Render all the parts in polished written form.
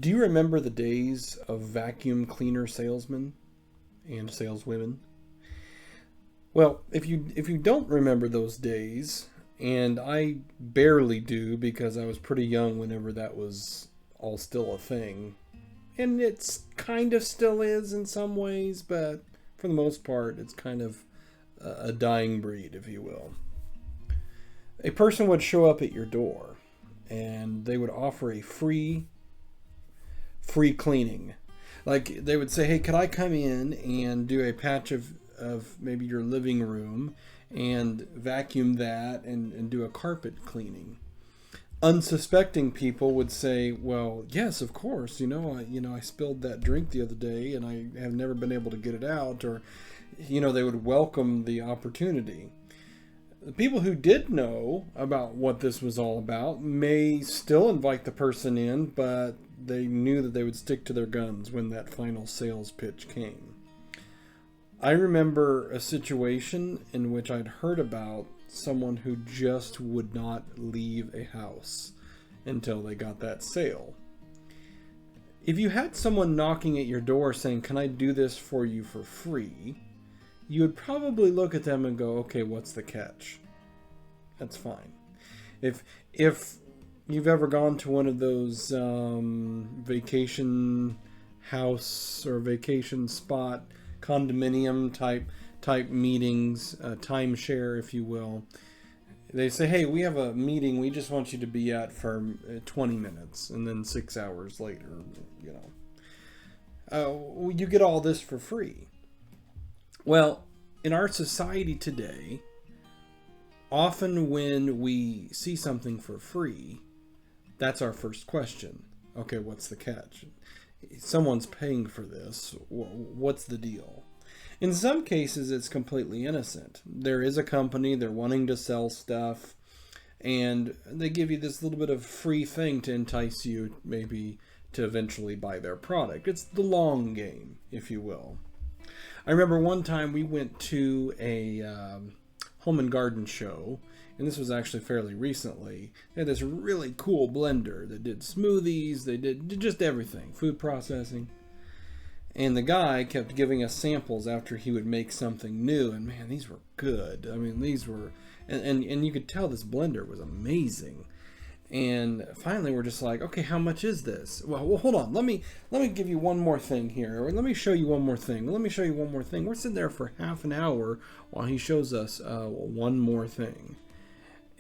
Do you remember the days of vacuum cleaner salesmen and saleswomen? Well, if you don't remember those days, and I barely do because I was pretty young whenever that was all still a thing, and it's kind of still is in some ways, but for the most part, it's kind of a dying breed, if you will. A person would show up at your door, and they would offer a free cleaning. Like they would say, hey, could I come in and do a patch of maybe your living room and vacuum that and do a carpet cleaning? Unsuspecting people would say, well, yes, of course. I spilled that drink the other day and I have never been able to get it out. Or, they would welcome the opportunity. The people who did know about what this was all about may still invite the person in, but they knew that they would stick to their guns when that final sales pitch came. I remember a situation in which I'd heard about someone who just would not leave a house until they got that sale. If you had someone knocking at your door saying, can I do this for you for free? You would probably look at them and go, okay, what's the catch? That's fine. If you've ever gone to one of those vacation house or vacation spot condominium type meetings, timeshare, if you will, they say, hey, we have a meeting we just want you to be at for 20 minutes, and then 6 hours later, you get all this for free. Well, in our society today, often when we see something for free, that's our first question. Okay, what's the catch? Someone's paying for this. What's the deal? In some cases, it's completely innocent. There is a company, they're wanting to sell stuff, and they give you this little bit of free thing to entice you maybe to eventually buy their product. It's the long game, if you will. I remember one time we went to a home and garden show, and this was actually fairly recently. They had this really cool blender that did smoothies, they did just everything, food processing. And the guy kept giving us samples after he would make something new, and man, these were good. I mean, these were, and you could tell this blender was amazing. And finally, we're just like, okay, how much is this? Well, hold on. Let me give you one more thing here, or let me show you one more thing. Let me show you one more thing. We're sitting there for half an hour while he shows us one more thing.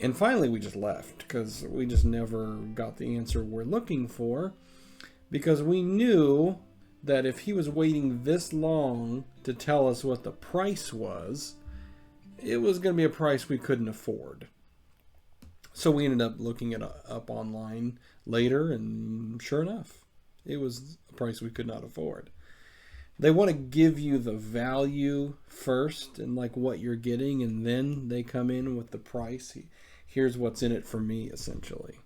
And finally, we just left because we just never got the answer we're looking for, because we knew that if he was waiting this long to tell us what the price was, it was going to be a price we couldn't afford. So we ended up looking it up online later, and sure enough, it was a price we could not afford. They want to give you the value first and like what you're getting, and then they come in with the price. Here's what's in it for me, essentially.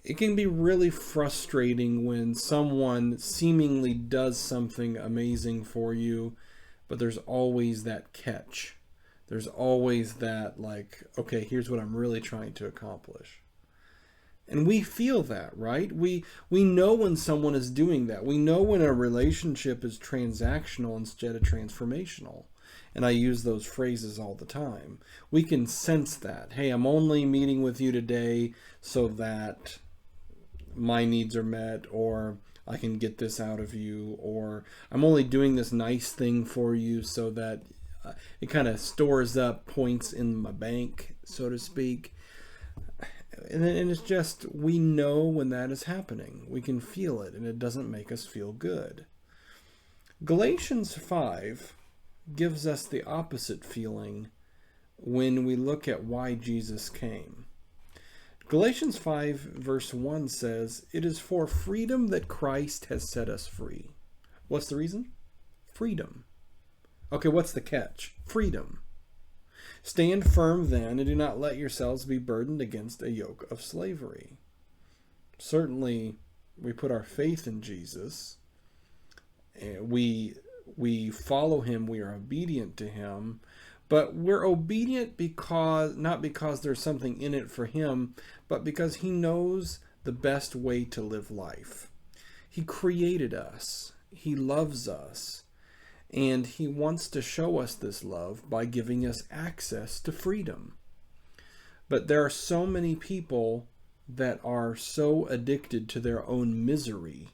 It can be really frustrating when someone seemingly does something amazing for you, but there's always that catch. There's always that, like, okay, here's what I'm really trying to accomplish. And we feel that, right? We know when someone is doing that. We know when a relationship is transactional instead of transformational. And I use those phrases all the time. We can sense that. Hey, I'm only meeting with you today so that my needs are met, or I can get this out of you, or I'm only doing this nice thing for you so that it kind of stores up points in my bank, so to speak. And it's just, we know when that is happening. We can feel it, and it doesn't make us feel good. Galatians 5 gives us the opposite feeling when we look at why Jesus came. Galatians 5 verse 1 says, "It is for freedom that Christ has set us free." What's the reason? Freedom. Okay, what's the catch? Freedom. "Stand firm then, and do not let yourselves be burdened against a yoke of slavery." Certainly, we put our faith in Jesus. we follow him, we are obedient to him, but we're obedient because not because there's something in it for him, but because he knows the best way to live life. He created us. He loves us. And he wants to show us this love by giving us access to freedom. But there are so many people that are so addicted to their own misery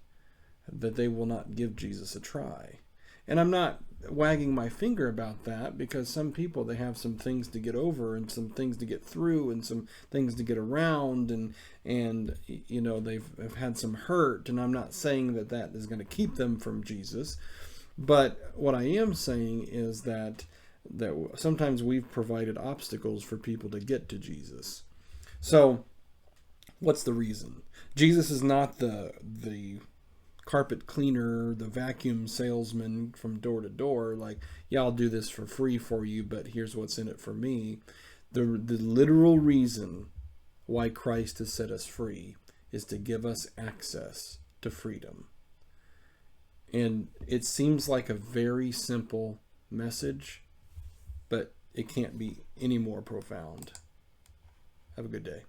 that they will not give Jesus a try. And I'm not wagging my finger about that, because some people, they have some things to get over and some things to get through and some things to get around, and you know, they've had some hurt, and I'm not saying that that is going to keep them from Jesus. But what I am saying is that sometimes we've provided obstacles for people to get to Jesus. So what's the reason? Jesus is not the carpet cleaner, the vacuum salesman from door to door, like, yeah, I'll do this for free for you, but here's what's in it for me. The literal reason why Christ has set us free is to give us access to freedom. And it seems like a very simple message, but it can't be any more profound. Have a good day.